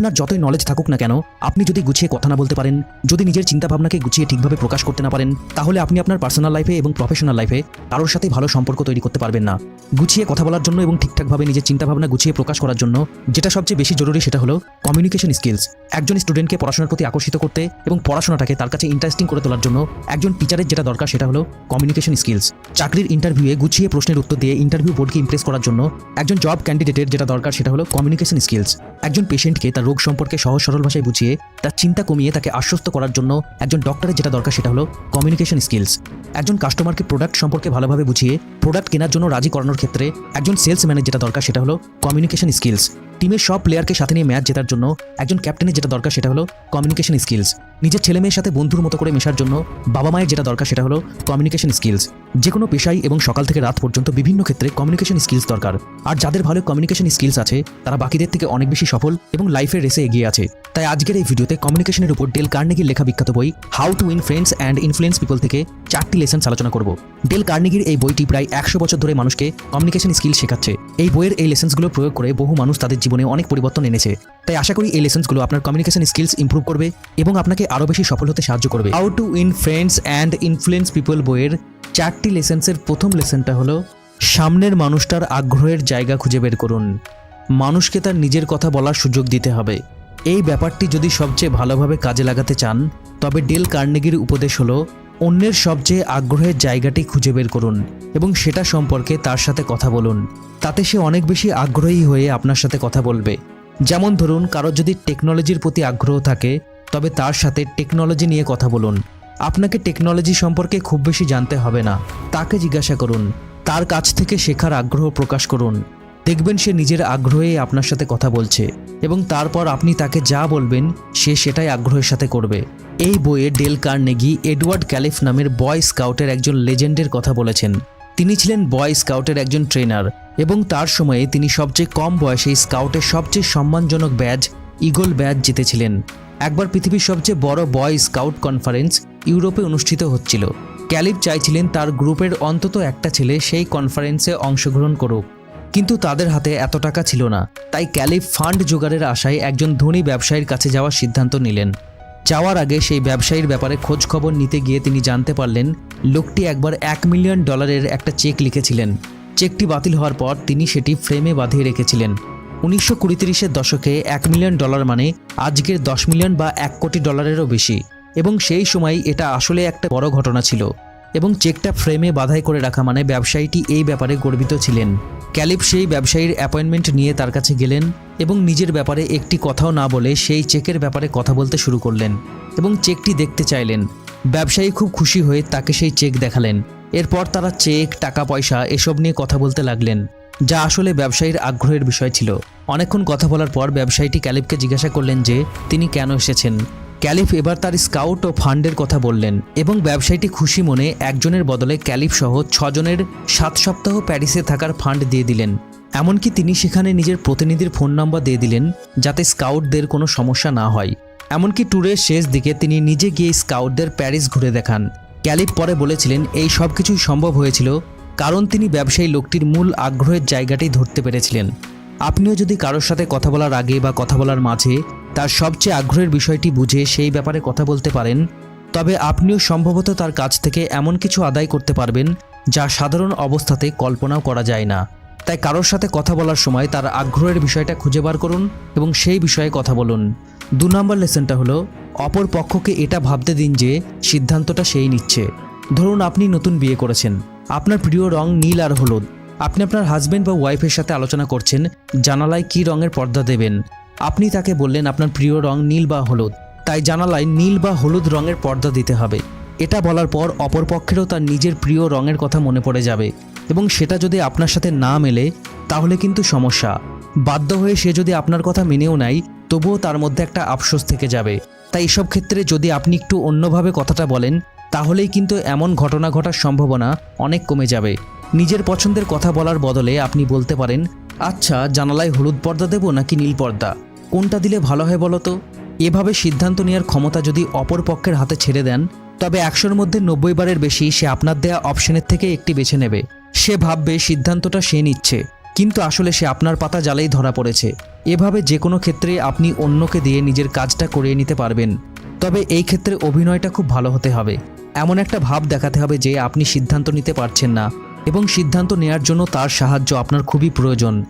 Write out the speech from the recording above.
আপনার যতই নলেজ থাকুক না কেন, আপনি যদি গুছিয়ে কথা না বলতে পারেন, যদি নিজের চিন্তাভাবনাকে গুছিয়ে ঠিকভাবে প্রকাশ করতে না পারেন, তাহলে আপনি আপনার পার্সোনাল লাইফে এবং প্রফেশনাল লাইফে কারোর সাথে ভালো সম্পর্ক তৈরি করতে পারবেন না। গুছিয়ে কথা বলার জন্য এবং ঠিকঠাকভাবে নিজের চিন্তাভাবনা গুছিয়ে প্রকাশ করার জন্য যেটা সবচেয়ে বেশি জরুরি সেটা হলো কমিউনিকেশন স্কিলস। একজন স্টুডেন্টকে পড়াশোনার প্রতি আকর্ষিত করতে এবং পড়াশোনাটাকে তার কাছে ইন্টারেস্টিং করে তোলার জন্য একজন টিচারের যেটা দরকার সেটা হলো কমিউনিকেশন স্কিলস। চাকরির ইন্টারভিউয়ে গুছিয়ে প্রশ্নের উত্তর দিয়ে ইন্টারভিউ বোর্ডকে ইমপ্রেস করার জন্য একজন জব ক্যান্ডিডেটের যেটা দরকার সেটা হলো কমিউনিকেশন স্কিলস। একজন পেশেন্টকে তার রোগ সম্পর্কে সহজ সরল ভাষায় বুঝিয়ে তার চিন্তা কমিয়ে তাকে আশ্বস্ত করার জন্য একজন ডক্টরের যেটা দরকার সেটা হলো কমিউনিকেশন স্কিলস। একজন কাস্টমারকে প্রোডাক্ট সম্পর্কে ভালোভাবে বুঝিয়ে প্রোডাক্ট কেনার জন্য রাজি করানোর ক্ষেত্রে একজন সেলসম্যানের যেটা দরকার সেটা হলো কমিউনিকেশন স্কিলস। টিমের সব প্লেয়ারকে সাথে নিয়ে ম্যাচ জেতার জন্য একজন ক্যাপ্টেনের যেটা দরকার সেটা হলো কমিউনিকেশন স্কিলস। নিজের ছেলে মেয়ের সাথে বন্ধুর মতো করে মেশার জন্য বাবা মায়ের যেটা দরকার সেটা হলো কমিউনিকেশন স্কিলস। যে কোনো পেশায় এবং সকাল থেকে রাত পর্যন্ত বিভিন্ন ক্ষেত্রে কমিউনিকেশন স্কিলস দরকার। আর যাদের ভালো কমিউনিকেশন স্কিলস আছে তারা বাকিদের থেকে অনেক বেশি সফল এবং লাইফের রেসে এগিয়ে আছে। তাই আজকের এই ভিডিওতে কমিউনিকেশনের উপর ডেল কার্নেগির লেখা বিখ্যাত বই how to win friends and influence people থেকে 4টি লেসন্স আলোচনা করব। ডেল কার্নেগির এই বইটি প্রায় 100 বছর ধরে মানুষকে কমিউনিকেশন স্কিল শেখাচ্ছে। এই বইয়ের এই লেসন্সগুলো প্রয়োগ করে বহু মানুষ তাদের জীবনে অনেক পরিবর্তন এনেছে। তাই আশা করি এই লেসন্সগুলো আপনার কমিউনিকেশন স্কিলস ইমপ্রুভ করবে এবং আপনাকে আরও বেশি সফল হতে সাহায্য করবে। How to win friends and influence people বইয়ের 4টি লেসন্সের প্রথম লেসনটা হলো সামনের মানুষটার আগ্রহের জায়গা খুঁজে বের করুন। মানুষকে তার নিজের কথা বলার সুযোগ দিতে হবে। এই ব্যাপারটি যদি সবচেয়ে ভালোভাবে কাজে লাগাতে চান তবে ডেল কার্নেগির উপদেশ হলো অন্যের সবচেয়ে আগ্রহের জায়গাটি খুঁজে বের করুন এবং সেটা সম্পর্কে তার সাথে কথা বলুন। তাতে সে অনেক বেশি আগ্রহী হয়ে আপনার সাথে কথা বলবে। যেমন ধরুন, কারোর যদি টেকনোলজির প্রতি আগ্রহ থাকে তবে তার সাথে টেকনোলজি নিয়ে কথা বলুন। আপনাকে টেকনোলজি সম্পর্কে খুব বেশি জানতে হবে না, তাকে জিজ্ঞাসা করুন, তার কাছ থেকে শেখার আগ্রহ প্রকাশ করুন। দেখবেন সে নিজের আগ্রহে আপনার সাথে কথা বলছে এবং তারপর আপনি তাকে যা বলবেন সে সেটাই আগ্রহের সাথে করবে। এই বইয়ে ডেল কার্নেগি এডওয়ার্ড ক্যালিফ নামের বয় স্কাউটের একজন লেজেন্ডের কথা বলেছেন। তিনি ছিলেন বয় স্কাউটের একজন ট্রেনার এবং তার সময়ে তিনি সবচেয়ে কম বয়সে স্কাউটের সবচেয়ে সম্মানজনক ব্যাজ ইগল ব্যাজ জিতেছিলেন। একবার পৃথিবীর সবচেয়ে বড় বয় স্কাউট কনফারেন্স ইউরোপে অনুষ্ঠিত হচ্ছিল। ক্যালিফ চাইছিলেন তার গ্রুপের অন্তত একটা ছেলে সেই কনফারেন্সে অংশগ্রহণ করুক, কিন্তু তাদের হাতে এত টাকা ছিল না। তাই ক্যালিফ ফান্ড জোগাড়ের আশায় একজন ধনী ব্যবসায়ীর কাছে যাওয়ার সিদ্ধান্ত নিলেন। যাওয়ার আগে সেই ব্যবসায়ীর ব্যাপারে খোঁজ খবর নিতে গিয়ে তিনি জানতে পারলেন লোকটি একবার $1 মিলিয়ন একটা চেক লিখেছিলেন। চেকটি বাতিল হওয়ার পর তিনি সেটি ফ্রেমে বাঁধিয়ে রেখেছিলেন। 1920-30-এর দশকে $1 মিলিয়ন মানে আজকের $10 মিলিয়ন বা $1 কোটি বেশি, এবং সেই সময় এটা আসলে একটা বড় ঘটনা ছিল। এবং চেকটা ফ্রেমে বাঁধাই করে রাখা মানে ব্যবসায়ীটি এই ব্যাপারে গর্বিত ছিলেন। ক্যালিফ সেই ব্যবসায়ীর অ্যাপয়েন্টমেন্ট নিয়ে তার কাছে গেলেন এবং নিজের ব্যাপারে একটি কথাও না বলে সেই চেকের ব্যাপারে কথা বলতে শুরু করলেন এবং চেকটি দেখতে চাইলেন। ব্যবসায়ী খুব খুশি হয়ে তাকে সেই চেক দেখালেন। এরপর তারা চেক, টাকা পয়সা এসব নিয়ে কথা বলতে লাগলেন, যা আসলে ব্যবসায়ীর আগ্রহের বিষয় ছিল। অনেকক্ষণ কথা বলার পর ব্যবসায়ীটি ক্যালিফকে জিজ্ঞাসা করলেন যে তিনি কেন এসেছেন। ক্যালিফ এবার তার স্কাউট ও ফান্ডের কথা বললেন এবং ব্যবসায়ীটি খুশি মনে একজনের বদলে ক্যালিফ সহ 6 জনের 7 সপ্তাহ প্যারিসে থাকার ফান্ড দিয়ে দিলেন। এমনকি তিনি সেখানে নিজের প্রতিনিধির ফোন নাম্বার দিয়ে দিলেন যাতে স্কাউটদের কোনো সমস্যা না হয়। এমনকি ট্যুরের শেষ দিকে তিনি নিজে গিয়ে স্কাউটদের প্যারিস ঘুরে দেখান। ক্যালিফ পরে বলেছিলেন এই সব কিছুই সম্ভব হয়েছিল কারণ তিনি ব্যবসায়ী লোকটির মূল আগ্রহের জায়গাটি ধরতে পেরেছিলেন। আপনিও যদি কারোর সাথে কথা বলার আগে বা কথা বলার মাঝে তার সবচেয়ে আগ্রহের বিষয়টি বুঝে সেই ব্যাপারে কথা বলতে পারেন, তবে আপনিও সম্ভবত তার কাছ থেকে এমন কিছু আদায় করতে পারবেন যা সাধারণ অবস্থাতে কল্পনাও করা যায় না। তাই কারোর সাথে কথা বলার সময় তার আগ্রহের বিষয়টা খুঁজে বার করুন এবং সেই বিষয়ে কথা বলুন। 2 নম্বর লেসনটা হলো অপর পক্ষকে এটা ভাবতে দিন যে সিদ্ধান্তটা সেই নিচ্ছে। ধরুন আপনি নতুন বিয়ে করেছেন, আপনার প্রিয় রং নীল আর হলুদ। আপনি আপনার হাজব্যান্ড বা ওয়াইফের সাথে আলোচনা করছেন জানালায় কী রঙের পর্দা দেবেন। আপনি তাকে বললেন আপনার প্রিয় রং নীল বা হলুদ, তাই জানালায় নীল বা হলুদ রঙের পর্দা দিতে হবে। এটা বলার পর অপর পক্ষেরও তার নিজের প্রিয় রঙের কথা মনে পড়ে যাবে এবং সেটা যদি আপনার সাথে না মেলে তাহলে কিন্তু সমস্যা। বাধ্য হয়ে সে যদি আপনার কথা মেনেও নেয় তবুও তার মধ্যে একটা আফসোস থেকে যাবে। তাই এসব ক্ষেত্রে যদি আপনি একটু অন্যভাবে কথাটা বলেন তাহলেই কিন্তু এমন ঘটনা ঘটার সম্ভাবনা অনেক কমে যাবে। নিজের পছন্দের কথা বলার বদলে আপনি বলতে পারেন, আচ্ছা জানালায় হলুদ পর্দা দেব নাকি নীল পর্দা, কোনটা দিলে ভালো হয় বলো তো। এভাবে সিদ্ধান্ত নেওয়ার ক্ষমতা যদি অপর পক্ষের হাতে ছেড়ে দেন তবে 100-র মধ্যে 90 বারের বেশি সে আপনার দেয়া অপশনের থেকে একটি বেছে নেবে। সে ভাববে সিদ্ধান্তটা সে নিচ্ছে কিন্তু আসলে সে আপনার পাতা জালেই ধরা পড়েছে। এভাবে যে কোনো ক্ষেত্রে আপনি অন্যকে দিয়ে নিজের কাজটা করিয়ে নিতে পারবেন। তবে এই ক্ষেত্রে অভিনয়টা খুব ভালো হতে হবে। এমন একটা ভাব দেখাতে হবে যে আপনি সিদ্ধান্ত নিতে পারছেন না এবং সিদ্ধান্ত নেয়ার জন্য তার সাহায্য আপনার খুবই প্রয়োজন।